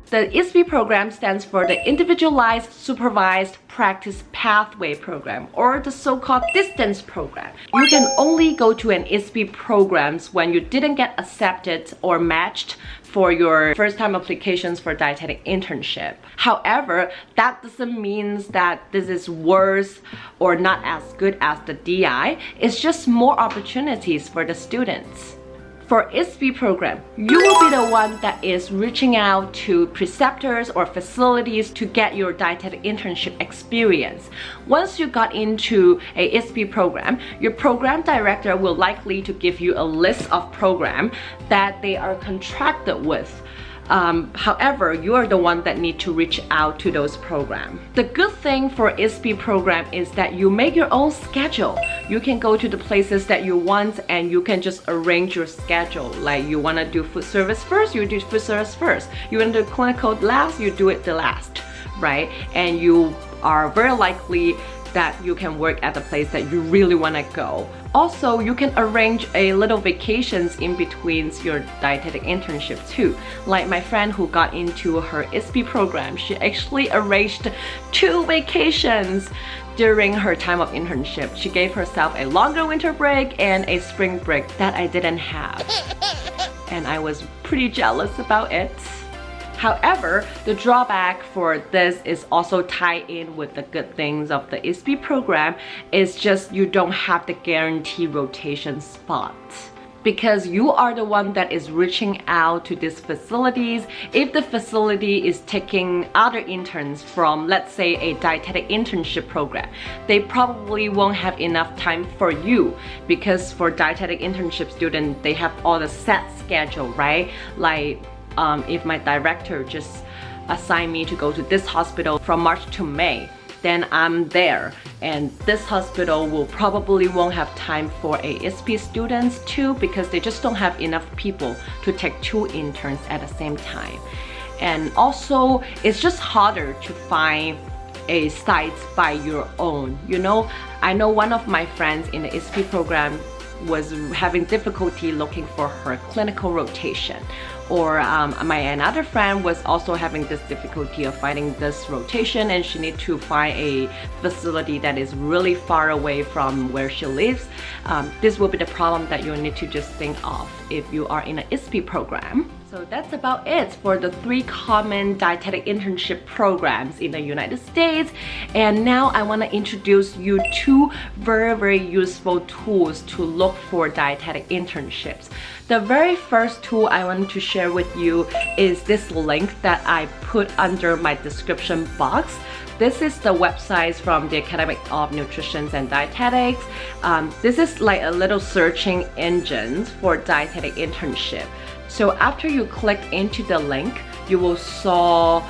The ISP program stands for the Individualized Supervised Practice Pathway Program, or the so-called distance program. You can only go to an ISP programs when you didn't get accepted or matched for your first-time applications for dietetic internship. However, that doesn't mean that this is worse or not as good as the DI. It's just more opportunities for the students. For ISP program, you will be the one that is reaching out to preceptors or facilities to get your dietetic internship experience. Once you got into a ISP program, your program director will likely to give you a list of programs that they are contracted with. However, you are the one that need to reach out to those programs. The good thing for ISP program is that you make your own schedule. You can go to the places that you want and you can just arrange your schedule. Like you want to do food service first, you do food service first. You want to do clinical last, you do it the last, right? And you are very likely that you can work at the place that you really want to go. Also, you can arrange a little vacations in between your dietetic internship too. Like my friend who got into her ISP program, she actually arranged 2 vacations during her time of internship. She gave herself a longer winter break and a spring break that I didn't have. And I was pretty jealous about it. However, the drawback for this is also tied in with the good things of the ISP program. It's just you don't have the guaranteed rotation spot. Because you are the one that is reaching out to these facilities. If the facility is taking other interns from, let's say, a dietetic internship program, they probably won't have enough time for you, because for dietetic internship students, they have all the set schedule, right? Like if my director just assigned me to go to this hospital from March to May, then I'm there, and this hospital will probably won't have time for a ISP students too, because they just don't have enough people to take 2 interns at the same time. And also it's just harder to find a site by your own. You know, I know one of my friends in the ISP program was having difficulty looking for her clinical rotation, or my another friend was also having this difficulty of finding this rotation, and she need to find a facility that is really far away from where she lives. This will be the problem that you need to just think of if you are in an ISP program. So that's about it for the 3 common dietetic internship programs in the United States. And now I want to introduce you 2 very useful tools to look for dietetic internships. The very first tool I want to share with you is this link that I put under my description box. This is the website from the Academy of Nutrition and Dietetics. This is like a little searching engine for dietetic internship. So after you click into the link, you will saw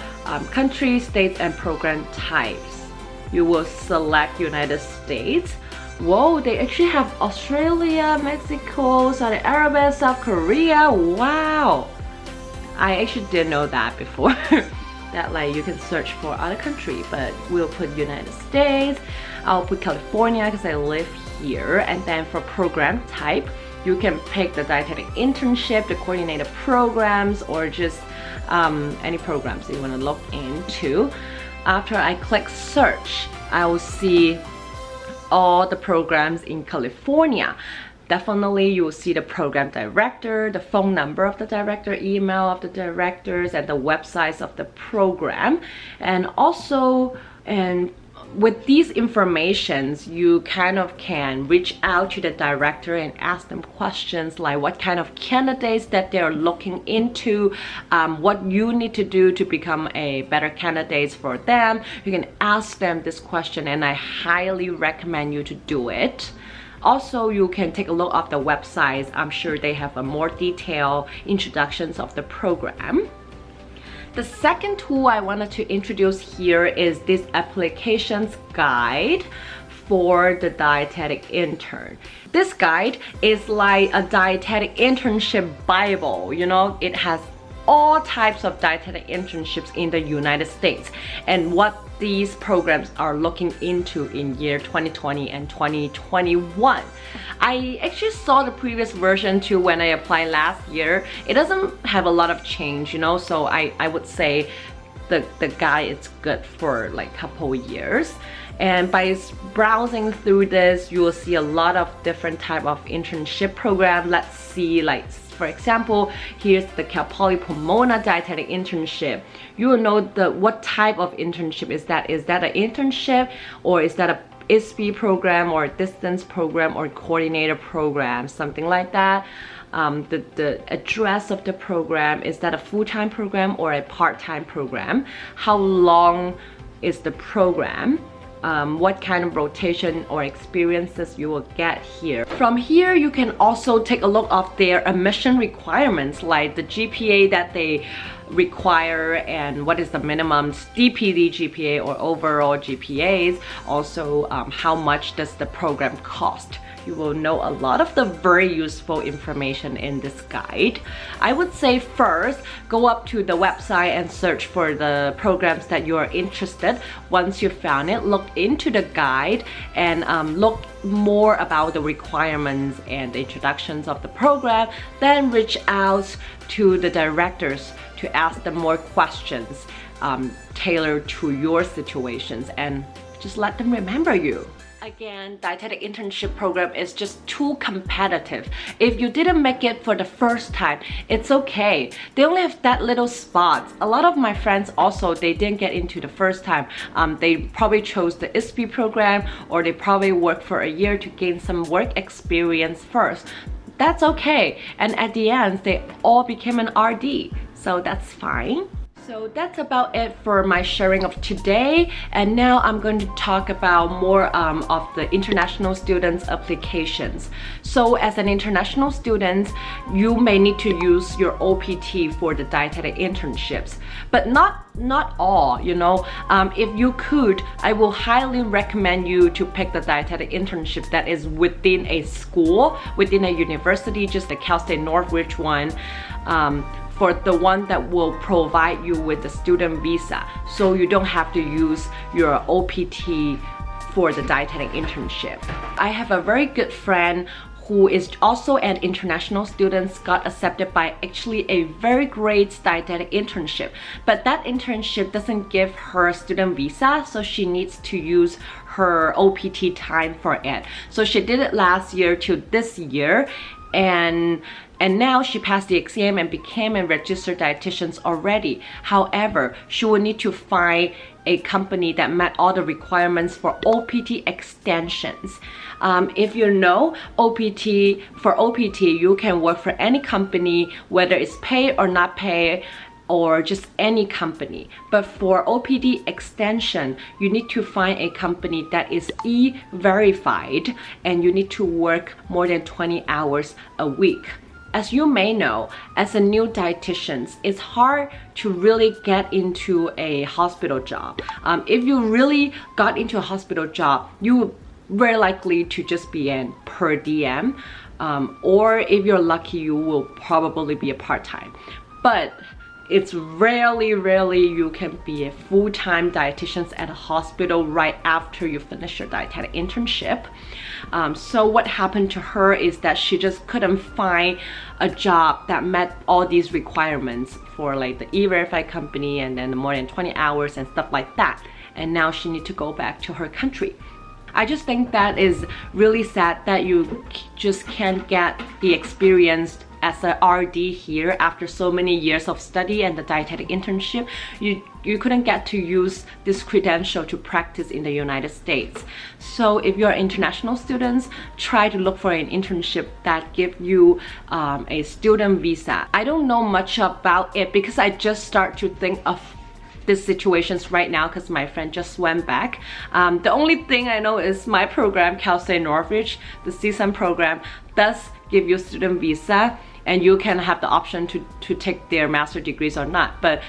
country, states, and program types. You will select United States. Whoa, they actually have Australia, Mexico, Saudi Arabia, South Korea. Wow! I actually didn't know that before. That like you can search for other country, but we'll put United States. I'll put California because I live here. And then for program type, you can pick the dietetic internship, the coordinated programs, or just any programs that you want to look into. After I click search, I will see all the programs in California. Definitely you will see the program director, the phone number of the director, email of the directors, and the websites of the program. And also, with these informations, you kind of can reach out to the director and ask them questions like what kind of candidates that they're looking into, what you need to do to become a better candidate for them. You can ask them this question, and I highly recommend you to do it. Also, you can take a look at the websites. I'm sure they have a more detailed introductions of the program. The second tool I wanted to introduce here is this applications guide for the dietetic intern. This guide is like a dietetic internship Bible. You know, it has all types of dietetic internships in the United States and what these programs are looking into in year 2020 and 2021. I actually saw the previous version too when I applied last year. It doesn't have a lot of change, you know, so I would say the guide is good for like a couple years. And by browsing through this, you will see a lot of different type of internship program. Let's see, like for example, here's the Cal Poly Pomona dietetic internship. You will know what type of internship is that. Is that an internship, or is that a ISP program, or a distance program, or coordinator program, something like that. The address of the program, is that a full-time program or a part-time program? How long is the program? What kind of rotation or experiences you will get here. From here, you can also take a look of their admission requirements, like the GPA that they require and what is the minimum DPD GPA or overall GPAs. Also, how much does the program cost? You will know a lot of the very useful information in this guide. I would say first, go up to the website and search for the programs that you are interested. Once you found it, look into the guide and look more about the requirements and the introductions of the program. Then reach out to the directors to ask them more questions tailored to your situations, and just let them remember you. Again, dietetic internship program is just too competitive. If you didn't make it for the first time, it's okay. They only have that little spots. A lot of my friends also, they didn't get into the first time. They probably chose the ISP program, or they probably worked for a year to gain some work experience first. That's okay. And at the end, they all became an RD. So that's fine. So that's about it for my sharing of today, and now I'm going to talk about more of the international students applications. So as an international student, you may need to use your OPT for the dietetic internships, but not all, you know. If you could, I will highly recommend you to pick the dietetic internship that is within a school, within a university, just the Cal State Northridge one. For the one that will provide you with the student visa, so you don't have to use your OPT for the dietetic internship. I have a very good friend who is also an international student, got accepted by actually a very great dietetic internship, but that internship doesn't give her student visa, so she needs to use her OPT time for it. So she did it last year to this year, and now she passed the exam and became a registered dietitian already. However, she will need to find a company that met all the requirements for OPT extensions. If you know OPT, for OPT, you can work for any company, whether it's paid or not paid, or just any company. But for OPT extension, you need to find a company that is E-verified, and you need to work more than 20 hours a week. As you may know, as a new dietitian, it's hard to really get into a hospital job. If you really got into a hospital job, you very likely to just be in per diem, or if you're lucky, you will probably be a part-time. But it's rarely you can be a full-time dietitian at a hospital right after you finish your dietetic internship. So what happened to her is that she just couldn't find a job that met all these requirements for like the E-verified company, and then more than 20 hours and stuff like that. And now she needs to go back to her country. I just think that is really sad that you just can't get the experience as a RD here after so many years of study and the dietetic internship. You couldn't get to use this credential to practice in the United States. So if you're international students, try to look for an internship that give you a student visa. I don't know much about it because I just start to think of these situations right now because my friend just went back. The only thing I know is my program, Cal State Northridge, the CSUN program, does give you a student visa, and you can have the option to take their master degrees or not. But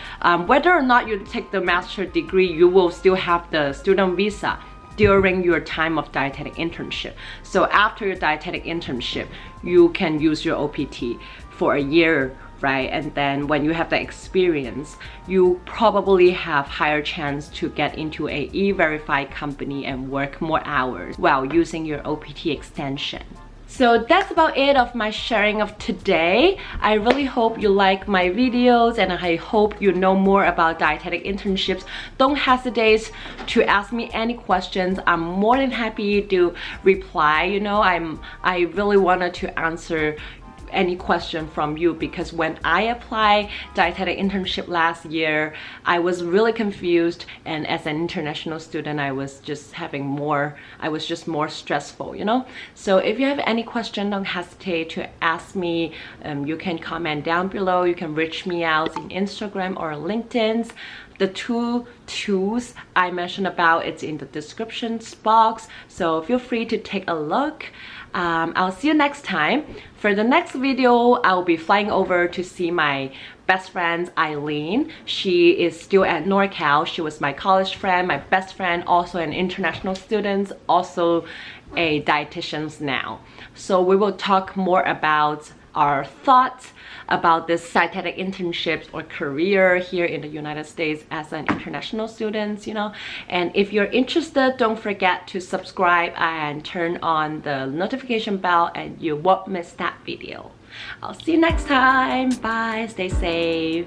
whether or not you take the master degree, you will still have the student visa during your time of dietetic internship. So after your dietetic internship, you can use your OPT for a year right? And then when you have the experience, you probably have higher chance to get into a E-Verified company and work more hours while using your OPT extension. So that's about it of my sharing of today. I really hope you like my videos and I hope you know more about dietetic internships. Don't hesitate to ask me any questions. I'm more than happy to reply. You know, I really wanted to answer any question from you, because when I applied dietetic internship last year, I was really confused, and as an international student I was just more stressful, you know. So if you have any question, don't hesitate to ask me. You can comment down below, you can reach me out in Instagram or LinkedIn. The two tools I mentioned about, it's in the description box, so feel free to take a look. I'll see you next time. For the next video, I'll be flying over to see my best friend Eileen. She is still at NorCal. She was my college friend, my best friend, also an international student, also a dietitian now. So we will talk more about our thoughts about this dietetic internships or career here in the United States as an international student, you know. And if you're interested, don't forget to subscribe and turn on the notification bell and you won't miss that video. I'll see you next time. Bye, stay safe.